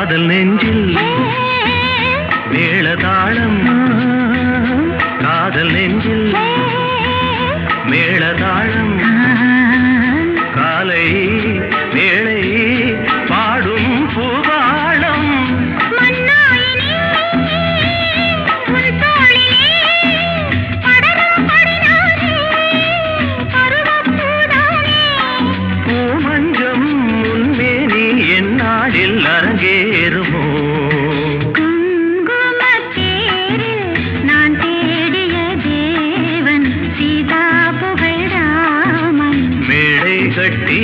காதல் நெஞ்சில் மேளதாளம் காதல் நெஞ்சில் மேளதாளம் காலை வேளை பாடும் பூபாளம் பூமஞ்சம் முன்மேனி என்னாளில் அரங்கேறுமோ கட்டி